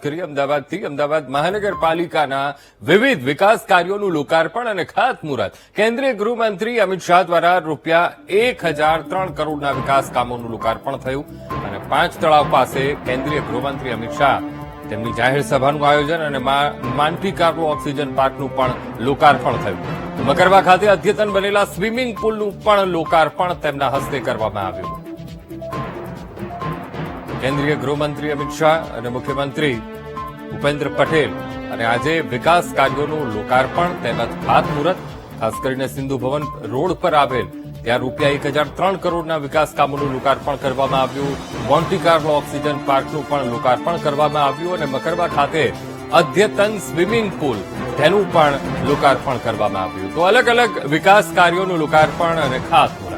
કરીએ અમદાવાદથી. અમદાવાદ મહાનગરપાલિકાના વિવિધ વિકાસ કાર્યોનું લોકાર્પણ અને ખાતમુહૂર્ત કેન્દ્રીય ગૃહમંત્રી અમિત શાહ દ્વારા ₹1003 કરોડના વિકાસ કામોનું લોકાર્પણ થયું અને 5 તળાવ પાસે કેન્દ્રીય ગૃહમંત્રી અમિત શાહ તેમની જાહેર સભાનું આયોજન અને મોન્ટી કાર્લો ઓક્સિજન પાર્કનું પણ લોકાર્પણ થયું. મકરવા ખાતે અદ્યતન બનેલા સ્વિમિંગ પુલનું પણ લોકાર્પણ તેમના હસ્તે કરવામાં આવ્યું. કેન્દ્રીય ગૃહમંત્રી અમિત શાહ અને મુખ્યમંત્રી ભૂપેન્દ્ર પટેલ અને આજે વિકાસ કાર્યોનું લોકાર્પણ તેમજ ખાતમુહૂર્ત ખાસ કરીને સિંધુ ભવન રોડ પર આવેલ ત્યાં ₹1003 કરોડના વિકાસ કામોનું લોકાર્પણ કરવામાં આવ્યું. મોન્ટી કાર્લો ઓક્સિજન પાર્કનું પણ લોકાર્પણ કરવામાં આવ્યું અને મકરવા ખાતે અદ્યતન સ્વિમિંગ પુલ તેનું પણ લોકાર્પણ કરવામાં આવ્યું. તો અલગ અલગ વિકાસ કાર્યોનું લોકાર્પણ અને ખાતમુહૂર્ત.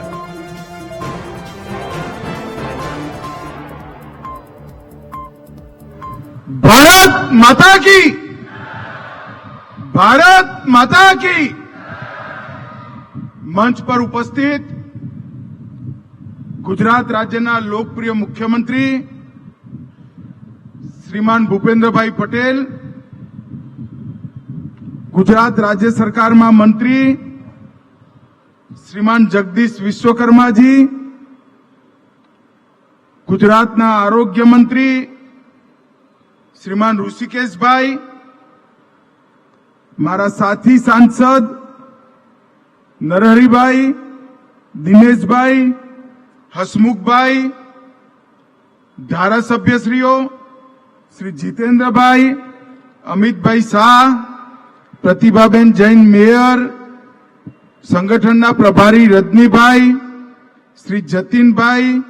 भारत माता की, भारत माता की। मंच पर उपस्थित गुजरात राज्यના લોકપ્રિય મુખ્યમંત્રી શ્રીમાન ભૂપેન્દ્રભાઈ પટેલ, ગુજરાત રાજ્ય સરકારમાં મંત્રી શ્રીમાન જગદીશ વિશ્વકર્માજી, ગુજરાતના આરોગ્ય મંત્રી श्रीमान ऋषिकेश भाई, मारा साथी सांसद नरहरी भाई, दिनेश भाई, हसमुख भाई, धारासभ्यश्रीओ श्री जितेन्द्र भाई, अमित भाई शाह, प्रतिभाबेन जैन मेयर, संगठनना प्रभारी रजनी भाई, श्री जतीन भाई,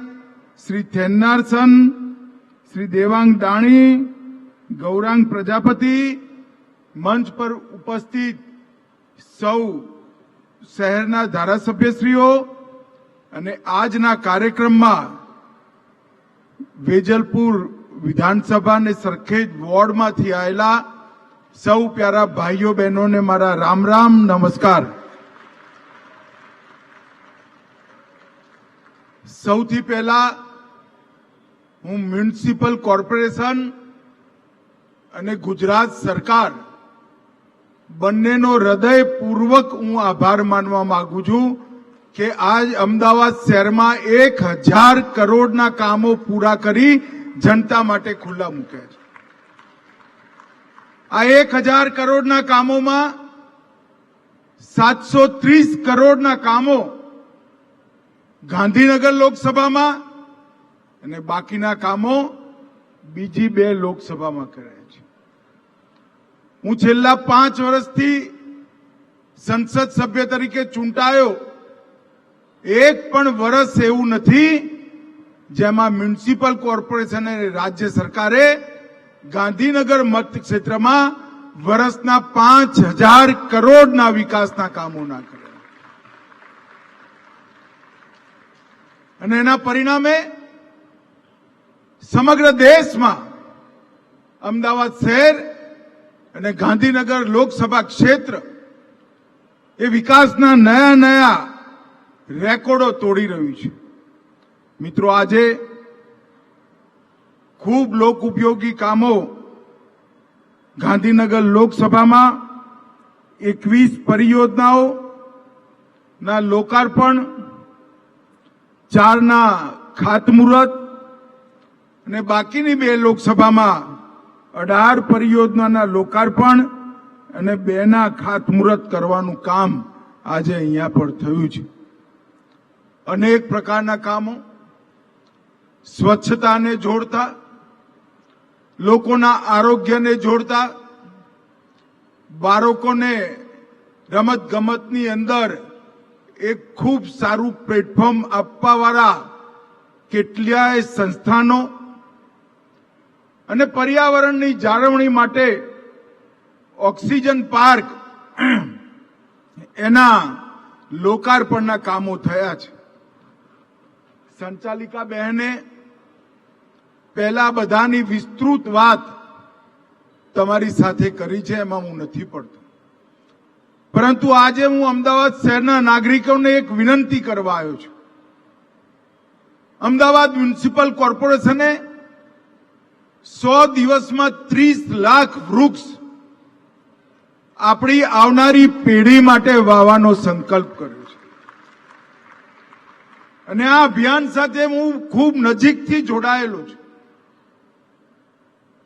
श्री थेन्नारसन, श्री देवांग दाणी, गौरांग प्रजापति, मंच पर उपस्थित सौ शहरना धारासभ्यश्रीओ અને આજના કાર્યક્રમમાં વેજલપુર વિધાનસભા અને સરખેજ વોર્ડમાંથી આવેલા સૌ પ્યારા ભાઈઓ બહેનોને મારા રામ રામ નમસ્કાર. સૌથી પહેલા હું મ્યુનિસિપલ કોર્પોરેશન અને ગુજરાત સરકાર બંનેનો હૃદયપૂર્વક હું આભાર માનવા માંગુ છું કે આજ અમદાવાદ શહેરમાં 1000 કરોડના કામો પૂરા કરી જનતા માટે ખુલ્લા મૂક્યા છે. આ 1000 કરોડના કામોમાં 730 કરોડના કામો ગાંધીનગર લોકસભામાં અને બાકીના કામો બીજી 2 લોકસભામાં કરાયા છે. હું છેલ્લા 5 વર્ષથી સંસદ સભ્ય તરીકે ચૂંટાયો. એક પણ વર્ષ એવું નથી જેમાં મ્યુનિસિપલ કોર્પોરેશન અને રાજ્ય સરકારે ગાંધીનગર મતક્ષેત્રમાં વર્ષના 5000 કરોડના વિકાસના કામો ના કર્યા. અને એના પરિણામે સમગ્ર દેશમાં અમદાવાદ શહેર અને ગાંધીનગર લોકસભા ક્ષેત્ર એ વિકાસના નયા રેકોર્ડો તોડી રહ્યું છે. મિત્રો, આજે ખૂબ લોક ઉપયોગી કામો ગાંધીનગર લોકસભામાં 21 પરિયોજનાઓના લોકાર્પણ, 4 ના ખાતમુહૂર્ત અને બાકીની 2 લોકસભામાં 18 પરિયોજનાના લોકાર્પણ અને 2 ના ખાતમુહૂર્ત કરવાનું કામ આજે અહીંયા પર થયું છે. અનેક પ્રકારના કામો સ્વચ્છતાને જોડતા, લોકોના આરોગ્યને જોડતા, બાળકોને રમત ગમતની અંદર એક ખૂબ સારું પ્લેટફોર્મ આપવાવાળા કેટલાય સંસ્થાનો અને પર્યાવરણની જાળવણી માટે ઓક્સિજન પાર્ક એના લોકાર્પણના કામો થયા છે. સંચાલિકા બહેને પહેલા બધાની વિસ્તૃત વાત તમારી સાથે કરી છે, એમાં હું નથી પડતો. પરંતુ આજે હું અમદાવાદ શહેરના નાગરિકોને એક વિનંતી કરવા આવ્યો છું. અમદાવાદ મ્યુનિસિપલ કોર્પોરેશને 100 દિવસમાં 30 લાખ વૃક્ષ આપણી આવનારી પેઢી માટે વાવવાનો સંકલ્પ કર્યો છે. અને આ અભિયાન સાથે હું ખૂબ નજીકથી જોડાયેલો છું.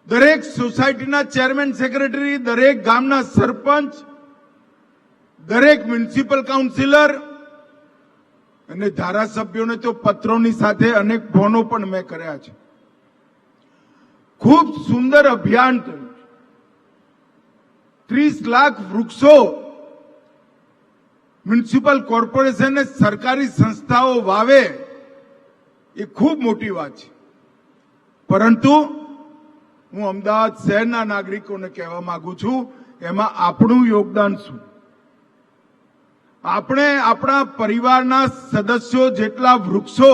દરેક સોસાયટીના ચેરમેન સેક્રેટરી, દરેક ગામના સરપંચ, દરેક મ્યુનિસિપલ કાઉન્સિલર અને ધારાસભ્યોને તો પત્રોની સાથે અનેક ફોનો પણ મેં કર્યા છે. ખૂબ સુંદર અભિયાન થયું. 30 લાખ વૃક્ષો મ્યુનિસિપલ કોર્પોરેશન અને સરકારી સંસ્થાઓ વાવે એ ખૂબ મોટી વાત છે. પરંતુ હું અમદાવાદ શહેરના નાગરિકોને કહેવા માંગુ છું, એમાં આપણું યોગદાન શું? આપણે આપણા પરિવારના સદસ્યો જેટલા વૃક્ષો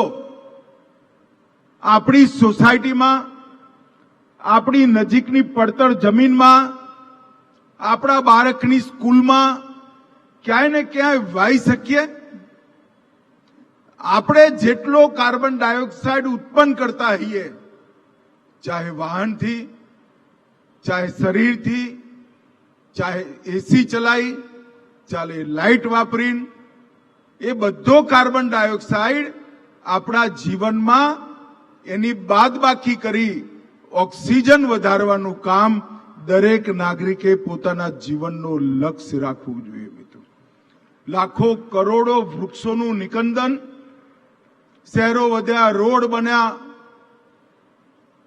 આપણી સોસાયટીમાં, આપણી નજીકની પડતર જમીનમાં, આપણા બાળકની સ્કૂલમાં ક્યાંય ને ક્યાંય વાવી શકીએ. આપણે જેટલો કાર્બન ડાયોક્સાઇડ ઉત્પન્ન કરતા હોઈએ, ચાહે વાહનથી, ચાહે શરીરથી, ચાહે એસી ચલાવી, ચાલે લાઇટ વાપરીને, એ બધો કાર્બન ડાયોક્સાઇડ આપણા જીવનમાં એની બાદબાકી કરી ઓક્સિજન વધારવાનું કામ દરેક નાગરિકે પોતાના જીવનનો લક્ષ્ય રાખવું જોઈએ. મિત્રો, લાખો કરોડો વૃક્ષોનું નિકંદન, શહેરો વધ્યા, રોડ બન્યા,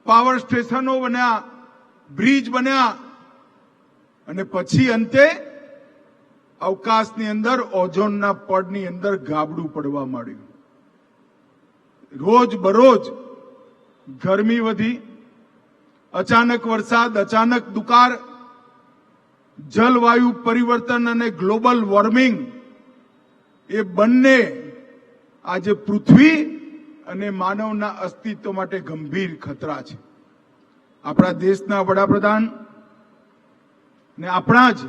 પાવર સ્ટેશનો બન્યા, બ્રિજ બન્યા, અને પછી અંતે અવકાશની અંદર ઓઝોનના પડની અંદર ગાબડું પડવા માંડ્યું. રોજ બરોજ ગરમી વધી, અચાનક વરસાદ, અચાનક દુકાળ, જલવાયુ પરિવર્તન અને ગ્લોબલ વોર્મિંગ એ બંને આજે પૃથ્વી અને માનવના અસ્તિત્વ માટે ગંભીર ખતરા છે. આપણા દેશના વડાપ્રધાન ને આપણા જ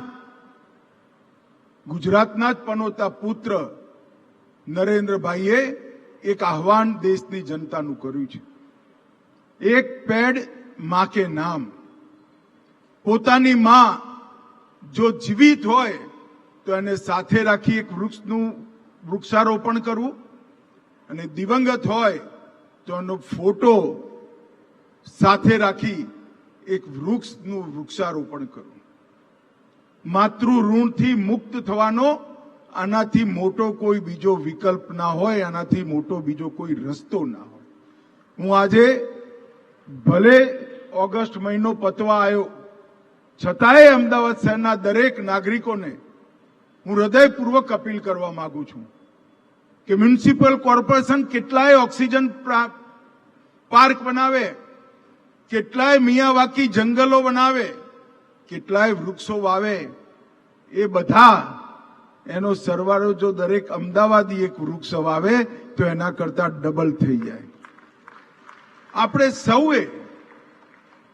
ગુજરાતના જ પનોતા પુત્ર નરેન્દ્રભાઈએ એક આહવાન દેશની જનતાનું કર્યું છે. એક પેડ માં કે નામ. પોતાની માં જો જીવિત હોય તો એને સાથે રાખી એક વૃક્ષારોપણ કરવું, અને દિવંગત હોય તો એનો ફોટો સાથે રાખી એક વૃક્ષનું વૃક્ષારોપણ કરવું. માતૃ ઋણથી મુક્ત થવાનો આનાથી મોટો કોઈ બીજો વિકલ્પ ના હોય, આનાથી મોટો બીજો કોઈ રસ્તો ના હોય. હું આજે ભલે ઓગસ્ટ મહિનો પતવા આવ્યો, છતાંય અમદાવાદ શહેરના દરેક નાગરિકોને હું હૃદયપૂર્વક અપીલ કરવા માંગુ છું કે મ્યુનિસિપલ કોર્પોરેશન કેટલાય ઓક્સિજન પાર્ક બનાવે, કેટલાય મિયાવાકી જંગલો બનાવે, કેટલાય વૃક્ષો વાવે. એ બધા એનો સરવાળો જો દરેક અમદાવાદી એક વૃક્ષ વાવે તો એના કરતા ડબલ થઈ જાય. આપણે સૌએ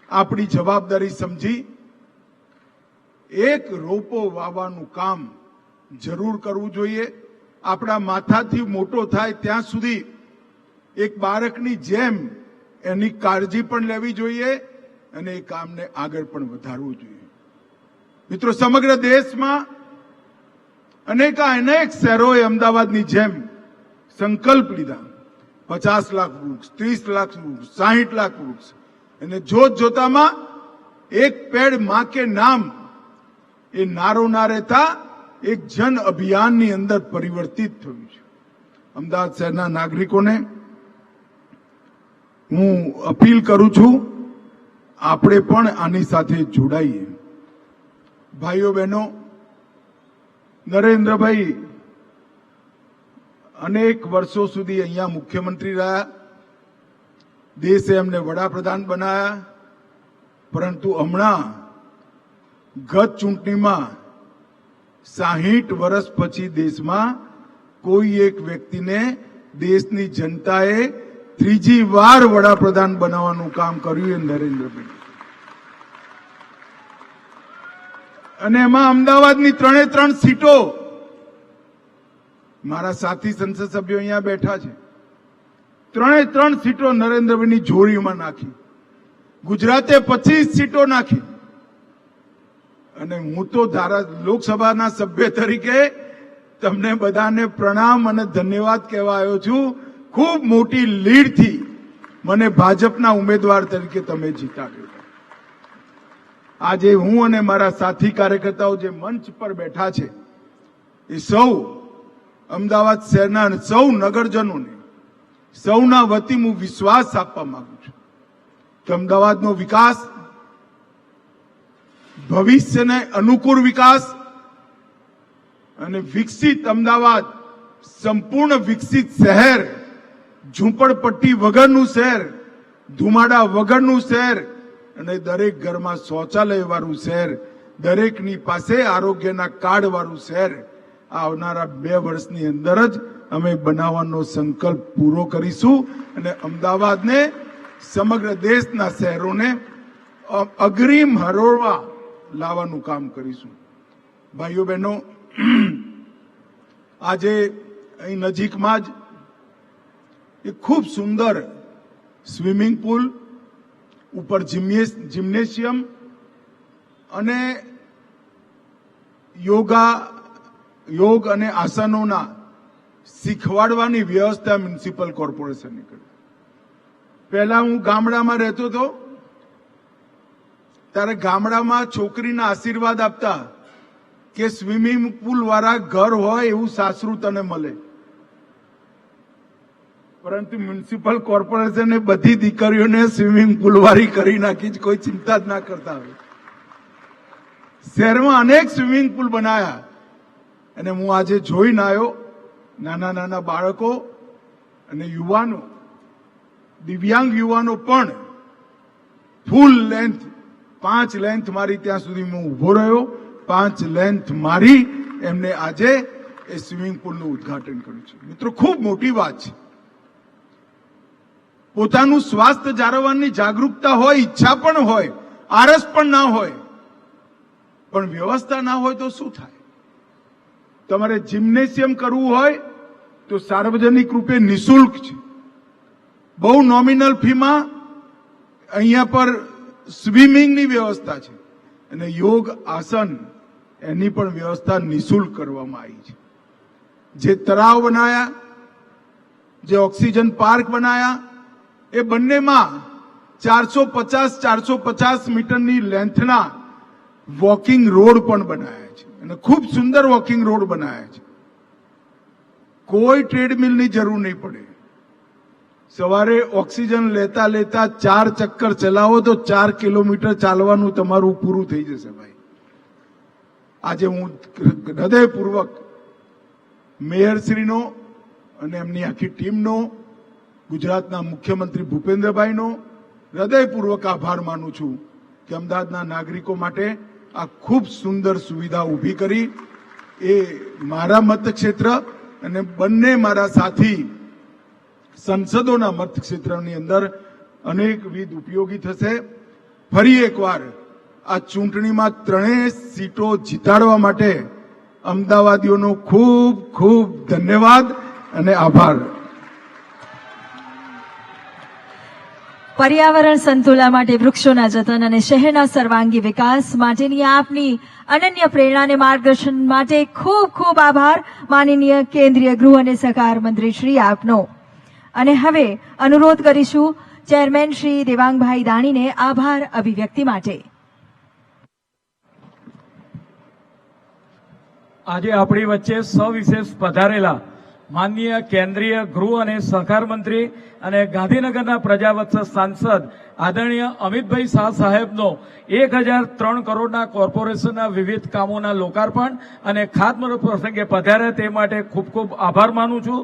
આપણી જવાબદારી સમજી એક રોપો વાવવાનું કામ જરૂર કરવું જોઈએ. આપણા માથાથી મોટો થાય ત્યાં સુધી એક બાળકની જેમ એની કાળજી પણ લેવી જોઈએ અને એ કામને આગળ પણ વધારવું જોઈએ. મિત્રો, સમગ્ર દેશમાં અનેક શહેરોએ અમદાવાદની જેમ સંકલ્પ લીધા. 50 લાખ વૃક્ષ, 30 લાખ વૃક્ષ, 60 લાખ વૃક્ષ, અને જોતામાં એક પેડ માં કે નામ એ નારો ના રહેતા એક જન અભિયાનની અંદર પરિવર્તિત થયું છે. અમદાવાદ શહેરના નાગરિકોને હું અપીલ કરું છું, આપણે પણ આની સાથે જોડાઈએ. ભાઈઓ બહેનો, નરેન્દ્રભાઈ અનેક વર્ષો સુધી અહીંયા મુખ્યમંત્રી રહ્યા, દેશે એમને વડાપ્રધાન બનાયા, પરંતુ હમણાં ગત ચૂંટણીમાં 60 વર્ષ પછી દેશમાં કોઈ એક વ્યક્તિને દેશની જનતાએ ત્રીજી વાર વડાપ્રધાન બનાવવાનું કામ કર્યું એ નરેન્દ્રભાઈ. અને એમાં અમદાવાદની 3 સીટો મારા સાથી સંસદ સભ્યો અહીંયા બેઠા છે. 3 સીટો નરેન્દ્રભાઈની જોડીમાં નાખી ગુજરાતે 25 સીટો નાખી અને હું તો લોકસભાના સભ્ય તરીકે તમને બધાને પ્રણામ અને ધન્યવાદ કહેવા આવ્યો છું. ખૂબ મોટી લીડથી મને ભાજપના ઉમેદવાર તરીકે તમે જીતાડ્યો. આજે હું અને મારા સાથી કાર્યકર્તાઓ જે મંચ પર બેઠા છે એ સૌ અમદાવાદ શહેરના સૌ નગરજનોને સૌના વતી હું વિશ્વાસ આપવા માંગુ છું કે અમદાવાદનો વિકાસ, ભવિષ્યને અનુકૂળ વિકાસ અને વિકસિત અમદાવાદ, સંપૂર્ણ વિકસિત શહેર, ઝૂંપડપટ્ટી વગરનું શહેર, ધુમાડા વગરનું શહેર અને દરેક ઘરમાં શૌચાલય વાળું શહેર, દરેકની પાસે આરોગ્યના કાર્ડ વાળું શહેર આવનારા 2 વર્ષની અંદર જ અમે બનાવવાનો સંકલ્પ પૂરો કરીશું અને અમદાવાદને સમગ્ર દેશના શહેરોને અગ્રીમ હરોળમાં લાવવાનું કામ કરીશું. ભાઈઓ બહેનો, આજે અહીં નજીકમાં જ એક ખૂબ સુંદર સ્વિમિંગ પુલ, ઉપર જિમ્નેશિયમ અને યોગ અને આસનોના શીખવાડવાની વ્યવસ્થા મ્યુનિસિપલ કોર્પોરેશને કરી. પહેલા હું ગામડામાં રહેતો હતો ત્યારે ગામડામાં છોકરીના આશીર્વાદ આપતા કે સ્વિમિંગ પુલ વાળા ઘર હોય એવું સાસરું તને મળે. પરંતુ મ્યુનિસિપલ કોર્પોરેશને બધી દીકરીઓને સ્વિમિંગ પુલ વાળી કરી નાખી, કોઈ ચિંતા જ ના કરતા હોય. શહેરમાં અનેક સ્વિમિંગ પુલ બનાયા અને હું આજે જોઈને આવ્યો, નાના નાના બાળકો અને યુવાનો, દિવ્યાંગ યુવાનો પણ ફૂલ લેન્થ 5 લેન્થ મારી ત્યાં સુધી હું ઉભો રહ્યો, 5 લેન્થ મારી એમને આજે એ સ્વિમિંગ પુલનું ઉદ્ઘાટન કર્યું છે. મિત્રો, ખૂબ મોટી વાત છે. પોતાનું સ્વાસ્થ્ય જાળવવાની જાગૃતતા હોય, ઈચ્છા પણ હોય, આળસ પણ ના હોય, પણ વ્યવસ્થા ના હોય તો શું થાય? તમારે જિમ્નેશિયમ કરવું હોય તો સાર્વજનિક રૂપે નિઃશુલ્ક છે. બહુ નોમિનલ ફીમાં અહીંયા પર સ્વિમિંગની વ્યવસ્થા છે અને યોગ આસન એની પણ વ્યવસ્થા નિઃશુલ્ક કરવામાં આવી છે. જે તળાવ બનાયા, જે ઓક્સિજન પાર્ક બનાયા, એ બંનેમાં 450 મીટરની લેન્થના વોકિંગ રોડ પણ બનાવ્યા છે અને ખૂબ સુંદર વોકિંગ રોડ બનાવ્યા છે. કોઈ ટ્રેડમિલની જરૂર નહીં પડે. સવારે ઓક્સિજન લેતા લેતા 4 ચક્કર ચલાવો તો 4 કિલોમીટર ચાલવાનું તમારું પૂરું થઈ જશે. ભાઈ, આજે હું હૃદયપૂર્વક મેયરશ્રીનો અને એમની આખી ટીમનો, ગુજરાતના મુખ્યમંત્રી ભૂપેન્દ્રભાઈનો હૃદયપૂર્વક આભાર માનું છું કે અમદાવાદના નાગરિકો માટે આ ખૂબ સુંદર સુવિધા ઊભી કરી. એ મારા મતક્ષેત્ર અને બંને મારા સાથી સંસદોના મતક્ષેત્રની અંદર અનેકવિધ ઉપયોગી થશે. ફરી એકવાર આ ચૂંટણીમાં 3 સીટો જીતાડવા માટે અમદાવાદીઓનો ખૂબ ખૂબ ધન્યવાદ અને આભાર. પર્યાવરણ સંતુલન માટે વૃક્ષોના જતન અને શહેરના સર્વાંગી વિકાસ માટેની આપની અનન્ય પ્રેરણા અને માર્ગદર્શન માટે ખૂબ ખૂબ આભાર માનનીય કેન્દ્રીય ગૃહ અને સહકાર મંત્રી શ્રી આપનો. અને હવે અનુરોધ કરીશું ચેરમેન શ્રી દેવાંગભાઈ દાણીને આભાર અભિવ્યક્તિ માટે. આજે આપણી વચ્ચે સવિશેષ પધારેલા માનનીય કેન્દ્રીય ગૃહ અને સહકાર મંત્રી અને ગાંધીનગરના પ્રજાવત્સલ સાંસદ આદરણીય અમિતભાઈ શાહ સાહેબનો 1003 કરોડના કોર્પોરેશનના વિવિધ કામોના લોકાર્પણ અને ખાતમુહૂર્ત પ્રસંગે પધાર્યા તે માટે ખૂબ ખૂબ આભાર માનું છું.